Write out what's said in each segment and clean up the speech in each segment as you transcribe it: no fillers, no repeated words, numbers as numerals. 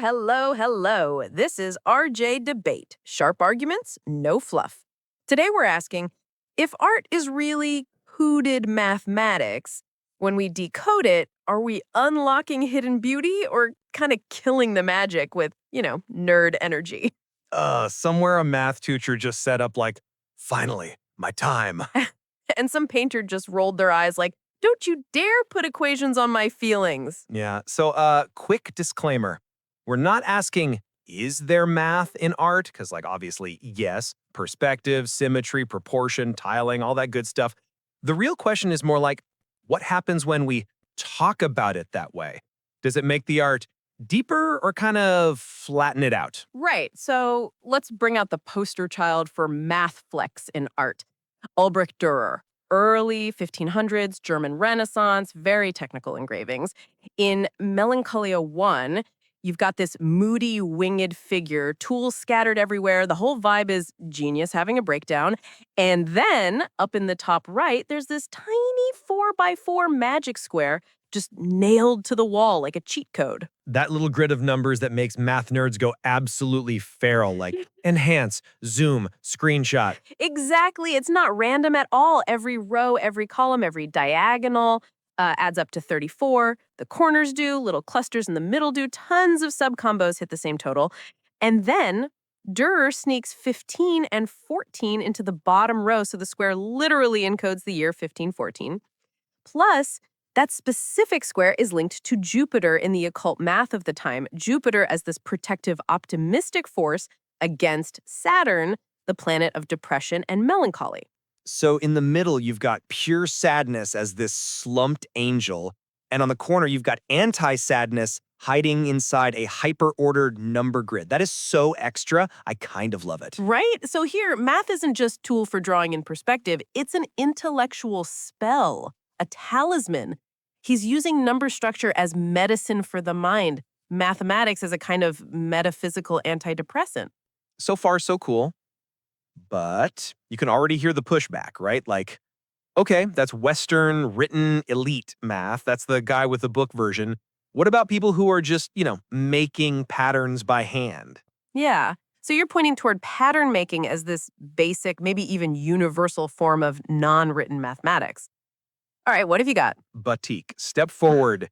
Hello. This is RJ Debate. Sharp arguments, no fluff. Today we're asking, if art is really hooted mathematics, when we decode it, are we unlocking hidden beauty or kind of killing the magic with, nerd energy? Somewhere a math teacher just set up like, finally, my time. And some painter just rolled their eyes like, don't you dare put equations on my feelings. Yeah, so quick disclaimer. We're not asking, is there math in art? Because obviously, yes, perspective, symmetry, proportion, tiling, all that good stuff. The real question is more like, what happens when we talk about it that way? Does it make the art deeper or kind of flatten it out? Right, so let's bring out the poster child for math flex in art. Albrecht Dürer, early 1500s, German Renaissance, very technical engravings. In Melencolia 1, you've got this moody, winged figure, tools scattered everywhere. The whole vibe is genius having a breakdown. And then, up in the top right, there's this tiny 4x4 magic square just nailed to the wall like a cheat code. That little grid of numbers that makes math nerds go absolutely feral, like enhance, zoom, screenshot. Exactly. It's not random at all. Every row, every column, every diagonal adds up to 34. The corners do, little clusters in the middle do, tons of subcombos hit the same total. And then Dürer sneaks 15 and 14 into the bottom row, so the square literally encodes the year 1514. Plus, that specific square is linked to Jupiter in the occult math of the time, Jupiter as this protective, optimistic force against Saturn, the planet of depression and melancholy. So in the middle, you've got pure sadness as this slumped angel, and on the corner, you've got anti-sadness hiding inside a hyper-ordered number grid. That is so extra, I kind of love it. Right? So here, math isn't just tool for drawing in perspective, it's an intellectual spell, a talisman. He's using number structure as medicine for the mind, mathematics as a kind of metaphysical antidepressant. So far, so cool. But you can already hear the pushback, right? Like, okay, that's Western written elite math. That's the guy with the book version. What about people who are just, making patterns by hand? Yeah. So you're pointing toward pattern making as this basic, maybe even universal form of non-written mathematics. All right, what have you got? Batik. Step forward.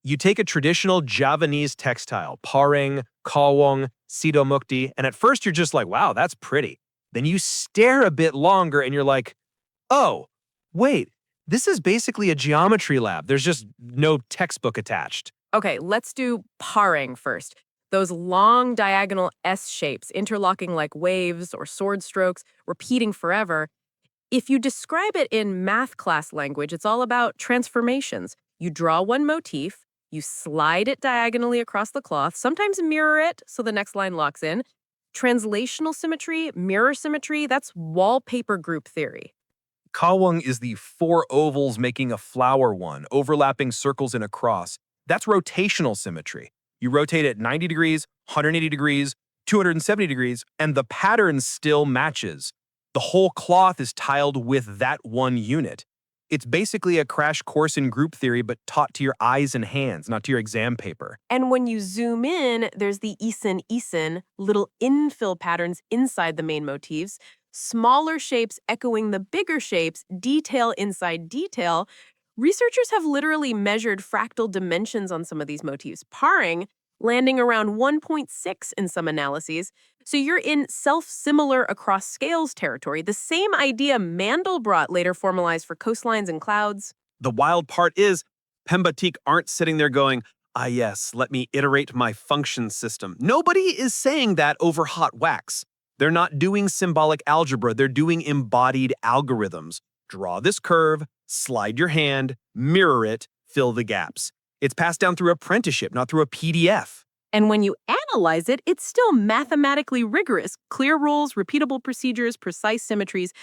You take a traditional Javanese textile, parang, Kawung, sidomukti, and at first you're just like, wow, that's pretty. Then you stare a bit longer and you're like, oh, wait, this is basically a geometry lab. There's just no textbook attached. Okay, let's do parang first. Those long diagonal S shapes, interlocking like waves or sword strokes, repeating forever. If you describe it in math class language, it's all about transformations. You draw one motif, you slide it diagonally across the cloth, sometimes mirror it so the next line locks in. Translational symmetry, mirror symmetry, that's wallpaper group theory. Kawung is the four ovals making a flower one, overlapping circles in a cross. That's rotational symmetry. You rotate it 90 degrees, 180 degrees, 270 degrees, and the pattern still matches. The whole cloth is tiled with that one unit. It's basically a crash course in group theory, but taught to your eyes and hands, not to your exam paper. And when you zoom in, there's the isen, little infill patterns inside the main motifs, smaller shapes echoing the bigger shapes, detail inside detail. Researchers have literally measured fractal dimensions on some of these motifs, parang landing around 1.6 in some analyses. So you're in self-similar across scales territory, the same idea Mandelbrot later formalized for coastlines and clouds. The wild part is, Batik aren't sitting there going, ah yes, let me iterate my function system. Nobody is saying that over hot wax. They're not doing symbolic algebra, they're doing embodied algorithms. Draw this curve, slide your hand, mirror it, fill the gaps. It's passed down through apprenticeship, not through a PDF. And when you analyze it, it's still mathematically rigorous. Clear rules, repeatable procedures, precise symmetries.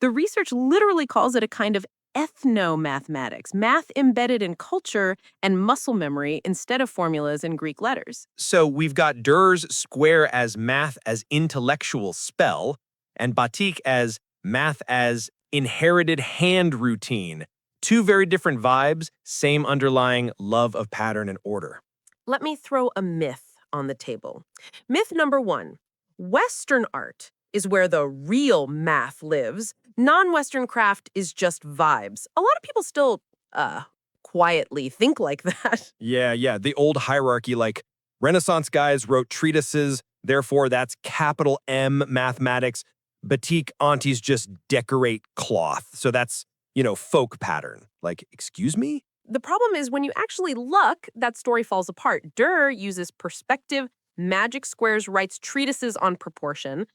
The research literally calls it a kind of ethno-mathematics, math embedded in culture and muscle memory instead of formulas and Greek letters. So we've got Dürer's square as math as intellectual spell, and Batik as math as inherited hand routine. Two very different vibes, same underlying love of pattern and order. Let me throw a myth on the table. Myth number 1. Western art is where the real math lives. Non-Western craft is just vibes. A lot of people still, quietly think like that. Yeah, the old hierarchy, like Renaissance guys wrote treatises, therefore that's capital M mathematics. Batik aunties just decorate cloth. So that's, folk pattern. Like, excuse me? The problem is when you actually look, that story falls apart. Dürer uses perspective, magic squares, writes treatises on proportion.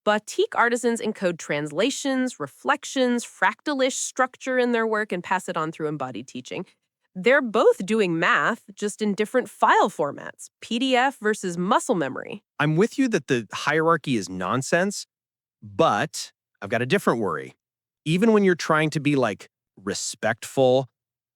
Batik artisans encode translations, reflections, fractal-ish structure in their work and pass it on through embodied teaching. They're both doing math, just in different file formats, PDF versus muscle memory. I'm with you that the hierarchy is nonsense, but I've got a different worry. Even when you're trying to be, respectful,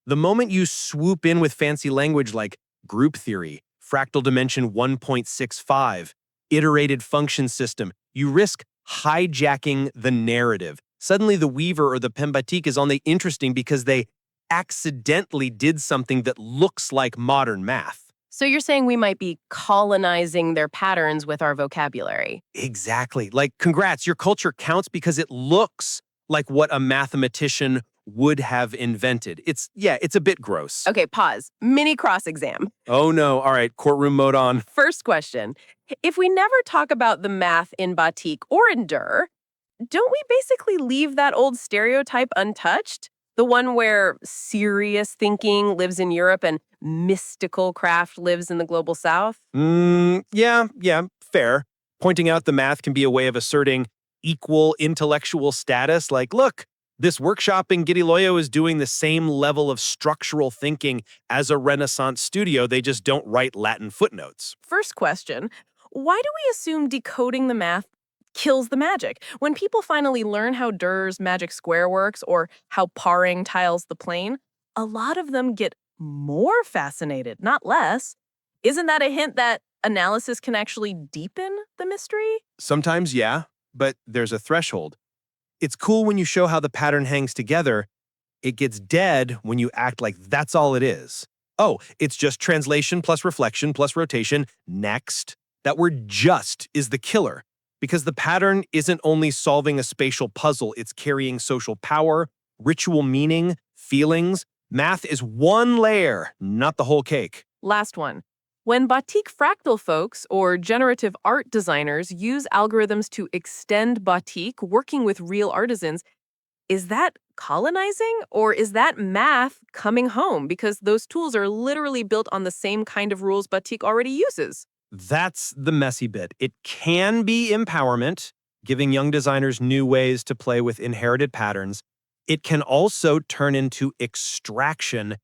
the moment you swoop in with fancy language like group theory, fractal dimension 1.65, iterated function system, you risk hijacking the narrative. Suddenly the weaver or the pembatik is only interesting because they accidentally did something that looks like modern math. So you're saying we might be colonizing their patterns with our vocabulary. Exactly. Like, congrats, your culture counts because it looks like what a mathematician would have invented. It's a bit gross. Okay, pause. Mini cross-exam. Oh no, all right, courtroom mode on. First question. If we never talk about the math in Batik or in Dürer, don't we basically leave that old stereotype untouched? The one where serious thinking lives in Europe and mystical craft lives in the global south? Yeah, fair. Pointing out the math can be a way of asserting equal intellectual status. Like, look, this workshop in Gitiloyo is doing the same level of structural thinking as a Renaissance studio. They just don't write Latin footnotes. First question, why do we assume decoding the math kills the magic? When people finally learn how Dürer's magic square works or how paring tiles the plane, a lot of them get more fascinated, not less. Isn't that a hint that analysis can actually deepen the mystery? Sometimes, yeah, but there's a threshold. It's cool when you show how the pattern hangs together. It gets dead when you act like that's all it is. Oh, it's just translation plus reflection plus rotation. Next. That word just is the killer. Because the pattern isn't only solving a spatial puzzle, it's carrying social power, ritual meaning, feelings. Math is one layer, not the whole cake. Last one. When batik fractal folks or generative art designers use algorithms to extend batik, working with real artisans, is that colonizing or is that math coming home? Because those tools are literally built on the same kind of rules batik already uses. That's the messy bit. It can be empowerment, giving young designers new ways to play with inherited patterns. It can also turn into extraction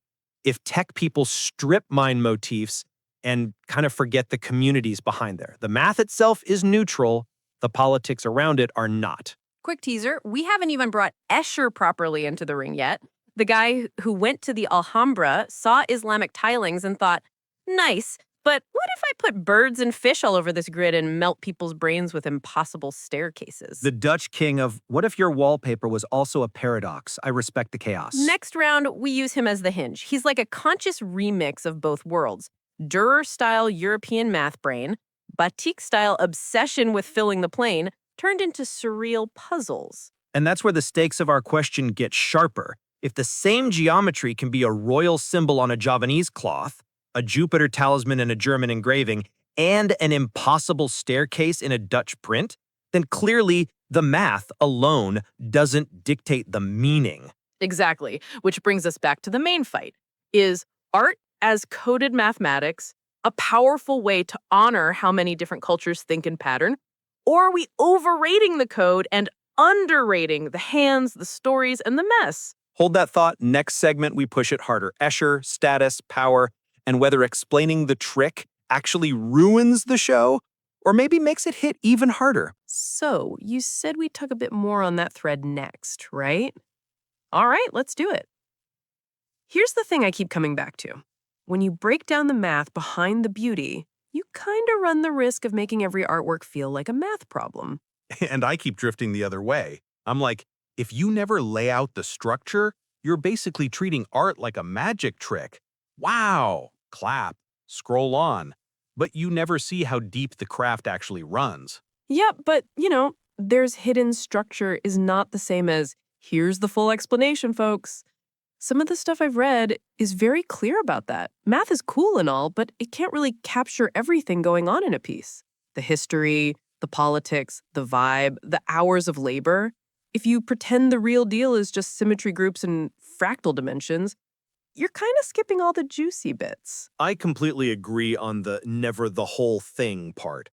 if tech people strip mine motifs and kind of forget the communities behind there. The math itself is neutral. The politics around it are not. Quick teaser, we haven't even brought Escher properly into the ring yet. The guy who went to the Alhambra, saw Islamic tilings and thought, nice, but what if I put birds and fish all over this grid and melt people's brains with impossible staircases? The Dutch king of, what if your wallpaper was also a paradox? I respect the chaos. Next round, we use him as the hinge. He's like a conscious remix of both worlds. Dürer-style European math brain, Batik-style obsession with filling the plane, turned into surreal puzzles. And that's where the stakes of our question get sharper. If the same geometry can be a royal symbol on a Javanese cloth, a Jupiter talisman in a German engraving, and an impossible staircase in a Dutch print, then clearly the math alone doesn't dictate the meaning. Exactly, which brings us back to the main fight. Is art as coded mathematics a powerful way to honor how many different cultures think in pattern? Or are we overrating the code and underrating the hands, the stories, and the mess? Hold that thought. Next segment, we push it harder. Escher, status, power, and whether explaining the trick actually ruins the show or maybe makes it hit even harder. So, you said we'd talk a bit more on that thread next, right? All right, let's do it. Here's the thing I keep coming back to. When you break down the math behind the beauty, you kind of run the risk of making every artwork feel like a math problem. And I keep drifting the other way. I'm like, if you never lay out the structure, you're basically treating art like a magic trick. Wow, clap, scroll on. but you never see how deep the craft actually runs. Yep, but, there's hidden structure is not the same as, here's the full explanation, folks. Some of the stuff I've read is very clear about that. Math is cool and all, but it can't really capture everything going on in a piece. The history, the politics, the vibe, the hours of labor. If you pretend the real deal is just symmetry groups and fractal dimensions, you're kind of skipping all the juicy bits. I completely agree on the never the whole thing part.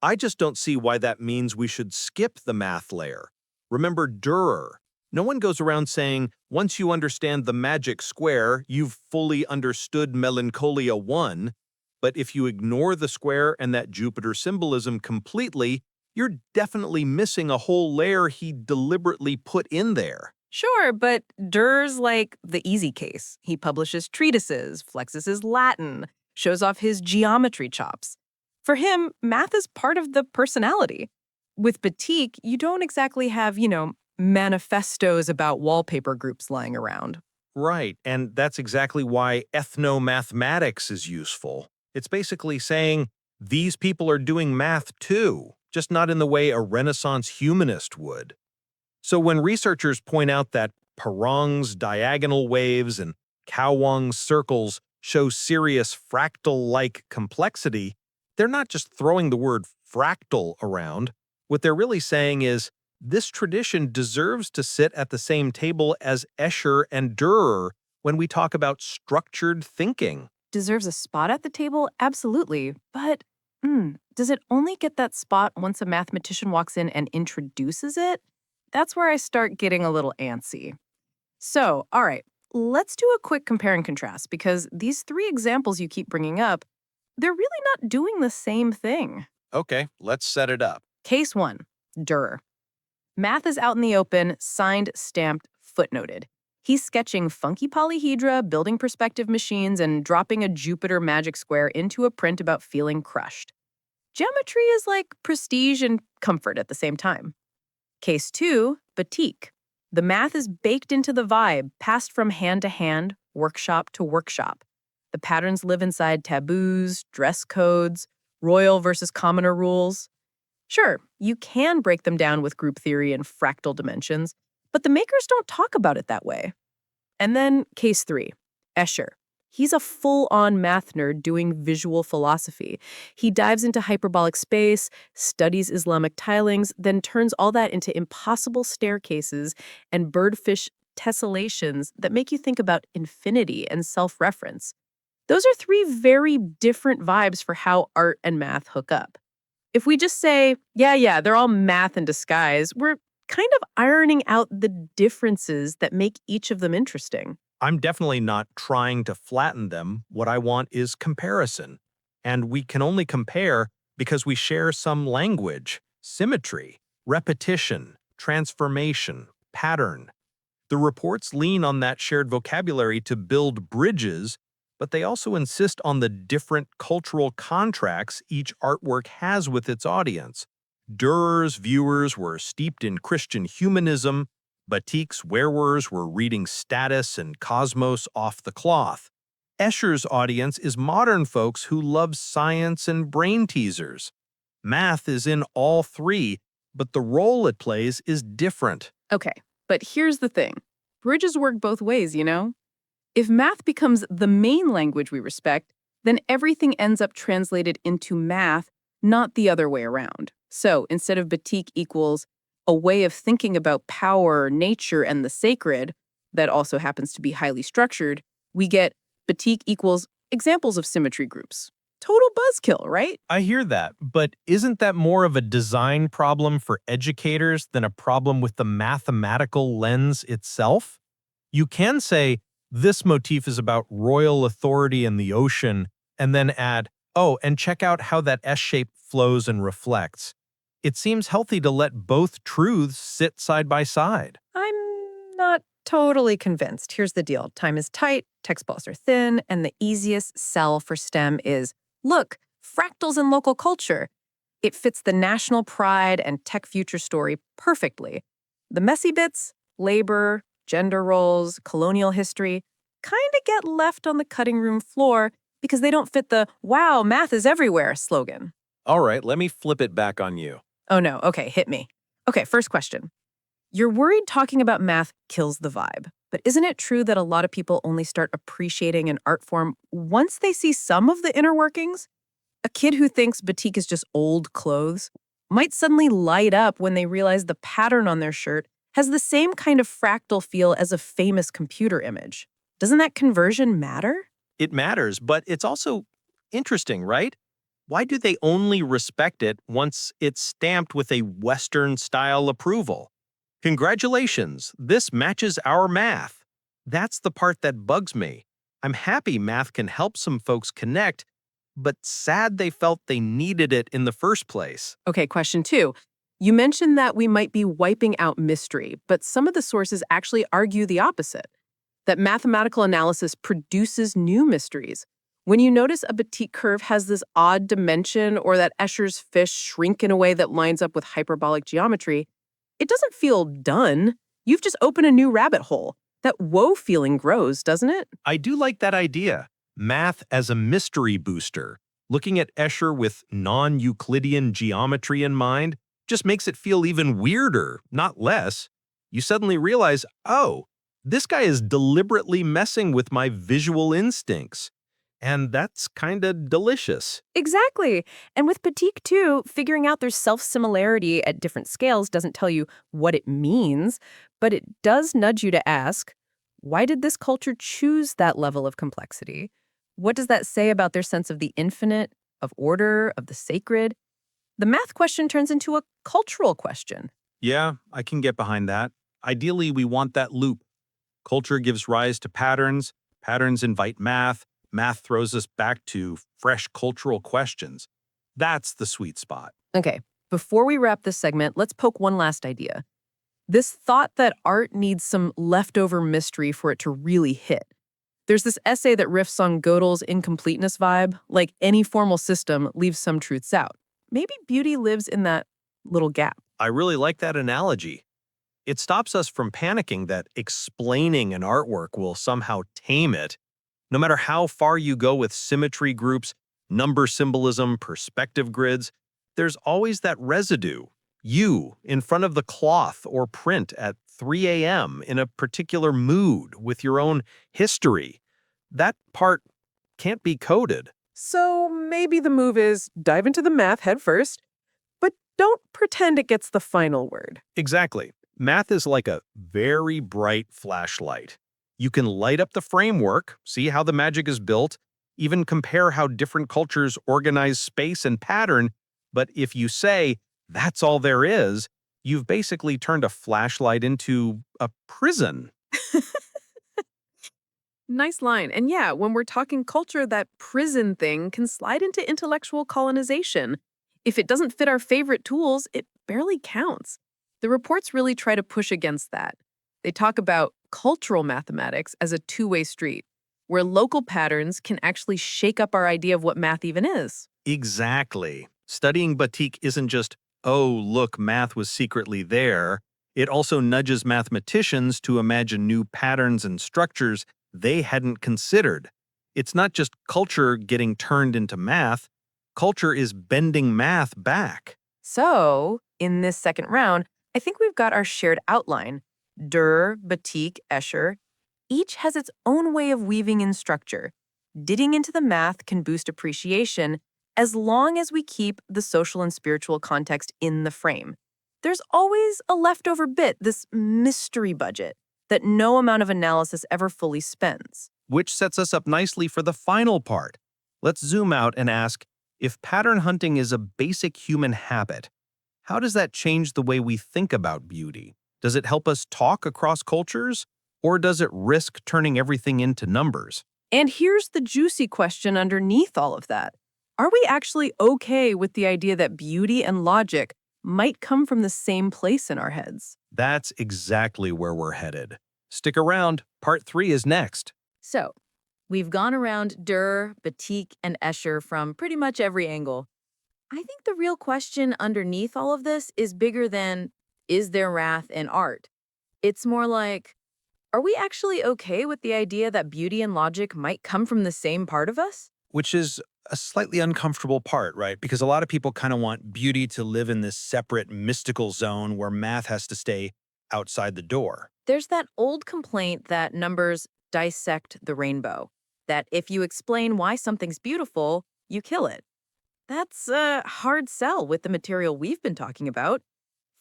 I just don't see why that means we should skip the math layer. Remember Dürer. No one goes around saying, once you understand the magic square, you've fully understood Melencolia 1, but if you ignore the square and that Jupiter symbolism completely, you're definitely missing a whole layer he deliberately put in there. Sure, but Dürer's like the easy case. He publishes treatises, flexes his Latin, shows off his geometry chops. For him, math is part of the personality. With Batik, you don't exactly have, manifestos about wallpaper groups lying around. Right, and that's exactly why ethnomathematics is useful. It's basically saying, these people are doing math too, just not in the way a Renaissance humanist would. So when researchers point out that Perron's diagonal waves and Kawung's circles show serious fractal-like complexity, they're not just throwing the word fractal around. What they're really saying is, this tradition deserves to sit at the same table as Escher and Dürer when we talk about structured thinking. Deserves a spot at the table? Absolutely. But, does it only get that spot once a mathematician walks in and introduces it? That's where I start getting a little antsy. So, all right, let's do a quick compare and contrast, because these three examples you keep bringing up, they're really not doing the same thing. Okay, let's set it up. Case 1, Dürer. Math is out in the open, signed, stamped, footnoted. He's sketching funky polyhedra, building perspective machines, and dropping a Jupiter magic square into a print about feeling crushed. Geometry is like prestige and comfort at the same time. Case 2, Batik. The math is baked into the vibe, passed from hand to hand, workshop to workshop. The patterns live inside taboos, dress codes, royal versus commoner rules. Sure, you can break them down with group theory and fractal dimensions, but the makers don't talk about it that way. And then case 3, Escher. He's a full-on math nerd doing visual philosophy. He dives into hyperbolic space, studies Islamic tilings, then turns all that into impossible staircases and birdfish tessellations that make you think about infinity and self-reference. Those are three very different vibes for how art and math hook up. If we just say, yeah, they're all math in disguise, we're kind of ironing out the differences that make each of them interesting. I'm definitely not trying to flatten them. What I want is comparison. And we can only compare because we share some language, symmetry, repetition, transformation, pattern. The reports lean on that shared vocabulary to build bridges, but they also insist on the different cultural contracts each artwork has with its audience. Dürer's viewers were steeped in Christian humanism. Batik's wearers were reading status and cosmos off the cloth. Escher's audience is modern folks who love science and brain teasers. Math is in all three, but the role it plays is different. Okay, but here's the thing. Bridges work both ways, If math becomes the main language we respect, then everything ends up translated into math, not the other way around. So instead of Batik equals a way of thinking about power, nature, and the sacred that also happens to be highly structured, we get Batik equals examples of symmetry groups. Total buzzkill, right? I hear that, but isn't that more of a design problem for educators than a problem with the mathematical lens itself? You can say, this motif is about royal authority in the ocean, and then add, oh, and check out how that S-shape flows and reflects. It seems healthy to let both truths sit side by side. I'm not totally convinced. Here's the deal. Time is tight, text balls are thin, and the easiest sell for STEM is, look, fractals in local culture. It fits the national pride and tech future story perfectly. The messy bits, labor, gender roles, colonial history, kind of get left on the cutting room floor because they don't fit the "wow, math is everywhere" slogan. All right, let me flip it back on you. Oh no, okay, hit me. Okay, first question. You're worried talking about math kills the vibe, but isn't it true that a lot of people only start appreciating an art form once they see some of the inner workings? A kid who thinks batik is just old clothes might suddenly light up when they realize the pattern on their shirt has the same kind of fractal feel as a famous computer image. Doesn't that conversion matter? It matters, but it's also interesting, right? Why do they only respect it once it's stamped with a Western-style approval? Congratulations, this matches our math. That's the part that bugs me. I'm happy math can help some folks connect, but sad they felt they needed it in the first place. Okay, question 2. You mentioned that we might be wiping out mystery, but some of the sources actually argue the opposite, that mathematical analysis produces new mysteries. When you notice a batik curve has this odd dimension or that Escher's fish shrink in a way that lines up with hyperbolic geometry, it doesn't feel done. You've just opened a new rabbit hole. That whoa feeling grows, doesn't it? I do like that idea. Math as a mystery booster. Looking at Escher with non-Euclidean geometry in mind just makes it feel even weirder, not less. You suddenly realize, oh, this guy is deliberately messing with my visual instincts. And that's kinda delicious. Exactly. And with batik, too, figuring out their self-similarity at different scales doesn't tell you what it means, but it does nudge you to ask, why did this culture choose that level of complexity? What does that say about their sense of the infinite, of order, of the sacred? The math question turns into a cultural question. Yeah, I can get behind that. Ideally, we want that loop. Culture gives rise to patterns, patterns invite math, math throws us back to fresh cultural questions. That's the sweet spot. Okay, before we wrap this segment, let's poke one last idea. This thought that art needs some leftover mystery for it to really hit. There's this essay that riffs on Gödel's incompleteness vibe, like any formal system leaves some truths out. Maybe beauty lives in that little gap. I really like that analogy. It stops us from panicking that explaining an artwork will somehow tame it. No matter how far you go with symmetry groups, number symbolism, perspective grids, there's always that residue. You, in front of the cloth or print at 3 a.m. in a particular mood with your own history. That part can't be coded. So maybe the move is dive into the math head first, but don't pretend it gets the final word. Exactly. Math is like a very bright flashlight. You can light up the framework, see how the magic is built, even compare how different cultures organize space and pattern, but if you say, that's all there is, you've basically turned a flashlight into a prison. Nice line. And yeah, when we're talking culture, that prison thing can slide into intellectual colonization. If it doesn't fit our favorite tools, it barely counts. The reports really try to push against that. They talk about cultural mathematics as a two-way street, where local patterns can actually shake up our idea of what math even is. Exactly. Studying batik isn't just, oh, look, math was secretly there. It also nudges mathematicians to imagine new patterns and structures they hadn't considered. It's not just culture getting turned into math. Culture is bending math back. So, in this second round, I think we've got our shared outline. Dürer, Batik, Escher. Each has its own way of weaving in structure. Digging into the math can boost appreciation as long as we keep the social and spiritual context in the frame. There's always a leftover bit, this mystery budget, that no amount of analysis ever fully spends. Which sets us up nicely for the final part. Let's zoom out and ask, if pattern hunting is a basic human habit, how does that change the way we think about beauty? Does it help us talk across cultures? Or does it risk turning everything into numbers? And here's the juicy question underneath all of that. Are we actually okay with the idea that beauty and logic might come from the same place in our heads? That's exactly where we're headed. Stick around, part 3 is next. So, we've gone around Dürer, Batik, and Escher from pretty much every angle. I think the real question underneath all of this is bigger than, is there math in art? It's more like, are we actually okay with the idea that beauty and logic might come from the same part of us? which is a slightly uncomfortable part, right? Because a lot of people kind of want beauty to live in this separate mystical zone where math has to stay outside the door. There's that old complaint that numbers dissect the rainbow, that if you explain why something's beautiful, you kill it. That's a hard sell with the material we've been talking about.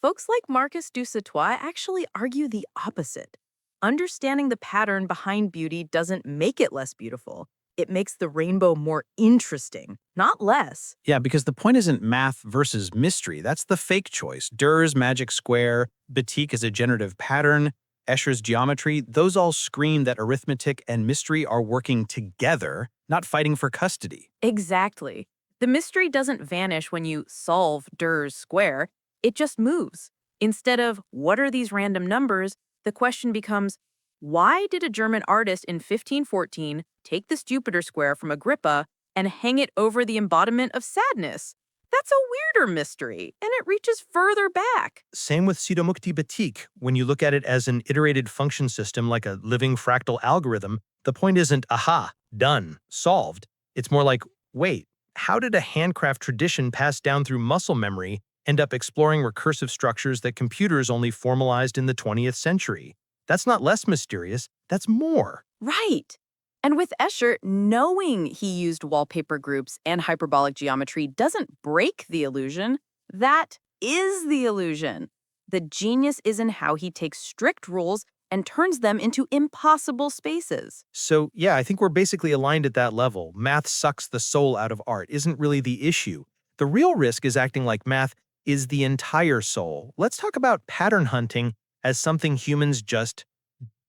Folks like Marcus du Sautoy actually argue the opposite. Understanding the pattern behind beauty doesn't make it less beautiful. It makes the rainbow more interesting, not less. Yeah, because the point isn't math versus mystery. That's the fake choice. Dürer's magic square, Batik is a generative pattern, Escher's geometry, those all scream that arithmetic and mystery are working together, not fighting for custody. Exactly. The mystery doesn't vanish when you solve Dürer's square. It just moves. Instead of, what are these random numbers, the question becomes, why did a German artist in 1514 take this Jupiter square from Agrippa and hang it over the embodiment of sadness? That's a weirder mystery, and it reaches further back. Same with Siddhamukti Batik. When you look at it as an iterated function system like a living fractal algorithm, the point isn't, aha, done, solved. It's more like, wait, how did a handcraft tradition passed down through muscle memory end up exploring recursive structures that computers only formalized in the 20th century? That's not less mysterious, that's more. Right. And with Escher, knowing he used wallpaper groups and hyperbolic geometry doesn't break the illusion. That is the illusion. The genius is in how he takes strict rules and turns them into impossible spaces. So, yeah, I think we're basically aligned at that level. Math sucks the soul out of art isn't really the issue. The real risk is acting like math is the entire soul. Let's talk about pattern hunting as something humans just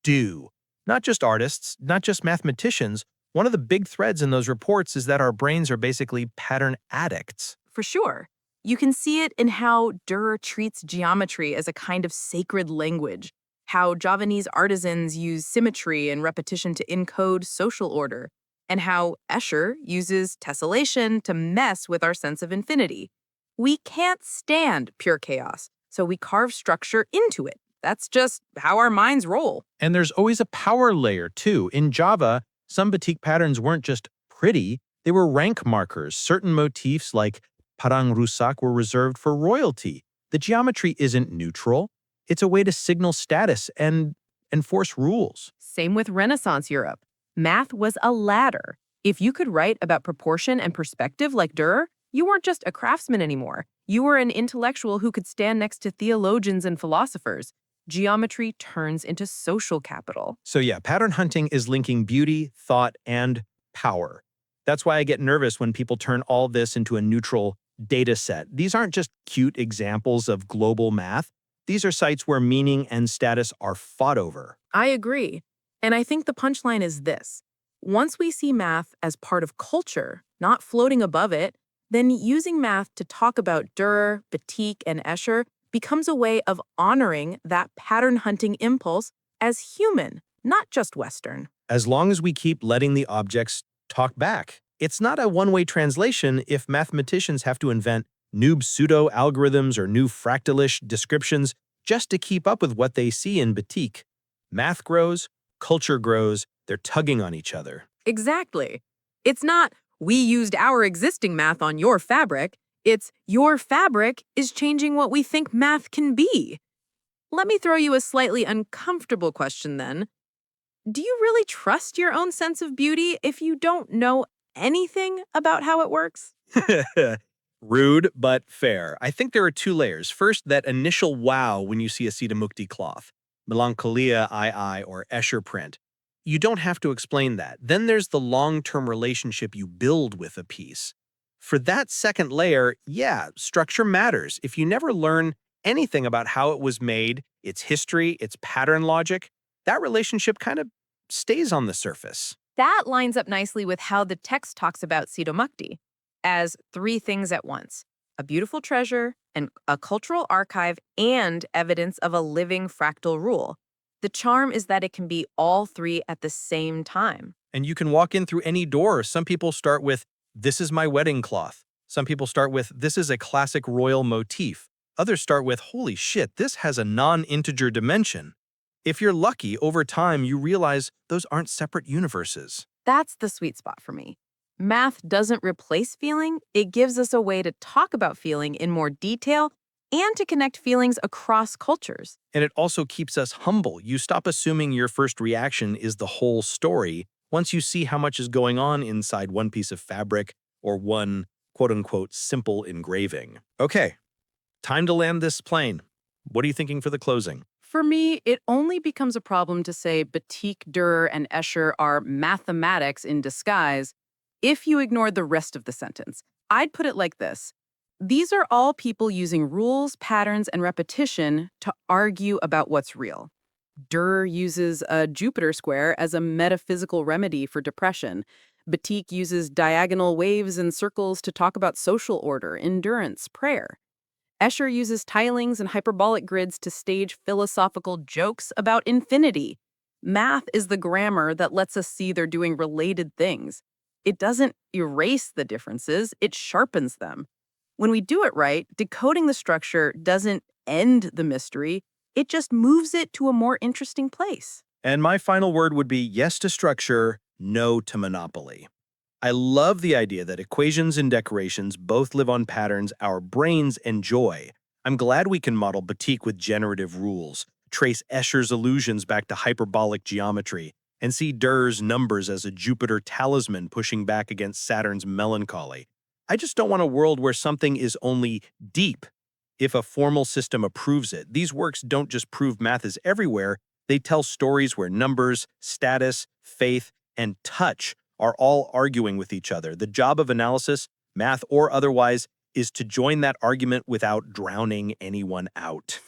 do. Not just artists, not just mathematicians. One of the big threads in those reports is that our brains are basically pattern addicts. For sure. You can see it in how Dürer treats geometry as a kind of sacred language, how Javanese artisans use symmetry and repetition to encode social order, and how Escher uses tessellation to mess with our sense of infinity. We can't stand pure chaos, so we carve structure into it. That's just how our minds roll. And there's always a power layer, too. In Java, some batik patterns weren't just pretty, they were rank markers. Certain motifs, like parang rusak, were reserved for royalty. The geometry isn't neutral. It's a way to signal status and enforce rules. Same with Renaissance Europe. Math was a ladder. If you could write about proportion and perspective like Dürer, you weren't just a craftsman anymore. You were an intellectual who could stand next to theologians and philosophers. Geometry turns into social capital. So yeah, pattern hunting is linking beauty, thought, and power. That's why I get nervous when people turn all this into a neutral data set. These aren't just cute examples of global math. These are sites where meaning and status are fought over. I agree. And I think the punchline is this. Once we see math as part of culture, not floating above it, then using math to talk about Dürer, Batik, and Escher becomes a way of honoring that pattern-hunting impulse as human, not just Western. As long as we keep letting the objects talk back. It's not a one-way translation if mathematicians have to invent new pseudo-algorithms or new fractalish descriptions just to keep up with what they see in Batik. Math grows, culture grows, they're tugging on each other. Exactly. It's not, we used our existing math on your fabric. It's, your fabric is changing what we think math can be. Let me throw you a slightly uncomfortable question then. Do you really trust your own sense of beauty if you don't know anything about how it works? Rude, but fair. I think there are two layers. First, that initial wow when you see a Siddhamukti cloth, Melencolia II or Escher print. You don't have to explain that. Then there's the long-term relationship you build with a piece. For that second layer, yeah, structure matters. If you never learn anything about how it was made, its history, its pattern logic, that relationship kind of stays on the surface. That lines up nicely with how the text talks about Siddhamukti as three things at once: a beautiful treasure, a cultural archive, and evidence of a living fractal rule. The charm is that it can be all three at the same time. And you can walk in through any door. Some people start with, this is my wedding cloth. Some people start with, this is a classic royal motif. Others start with, holy shit, this has a non-integer dimension. If you're lucky, over time, you realize those aren't separate universes. That's the sweet spot for me. Math doesn't replace feeling, it gives us a way to talk about feeling in more detail and to connect feelings across cultures. And it also keeps us humble. You stop assuming your first reaction is the whole story once you see how much is going on inside one piece of fabric or one quote-unquote simple engraving. Okay, time to land this plane. What are you thinking for the closing? For me, it only becomes a problem to say Batik, Dürer, and Escher are mathematics in disguise if you ignore the rest of the sentence. I'd put it like this. These are all people using rules, patterns, and repetition to argue about what's real. Dürer uses a Jupiter square as a metaphysical remedy for depression. Batik uses diagonal waves and circles to talk about social order, endurance, prayer. Escher uses tilings and hyperbolic grids to stage philosophical jokes about infinity. Math is the grammar that lets us see they're doing related things. It doesn't erase the differences, it sharpens them. When we do it right, decoding the structure doesn't end the mystery, it just moves it to a more interesting place. And my final word would be yes to structure, no to monopoly. I love the idea that equations and decorations both live on patterns our brains enjoy. I'm glad we can model Batik with generative rules, trace Escher's illusions back to hyperbolic geometry, and see Dürer's numbers as a Jupiter talisman pushing back against Saturn's melancholy. I just don't want a world where something is only deep if a formal system approves it. These works don't just prove math is everywhere, they tell stories where numbers, status, faith, and touch are all arguing with each other. The job of analysis, math or otherwise, is to join that argument without drowning anyone out.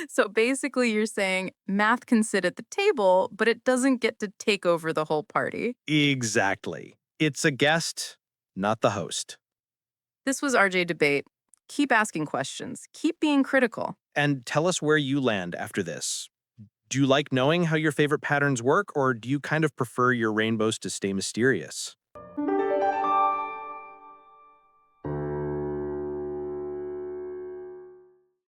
So basically, you're saying math can sit at the table, but it doesn't get to take over the whole party. Exactly. It's a guest, not the host. This was RJ Debate. Keep asking questions. Keep being critical. And tell us where you land after this. Do you like knowing how your favorite patterns work, or do you kind of prefer your rainbows to stay mysterious?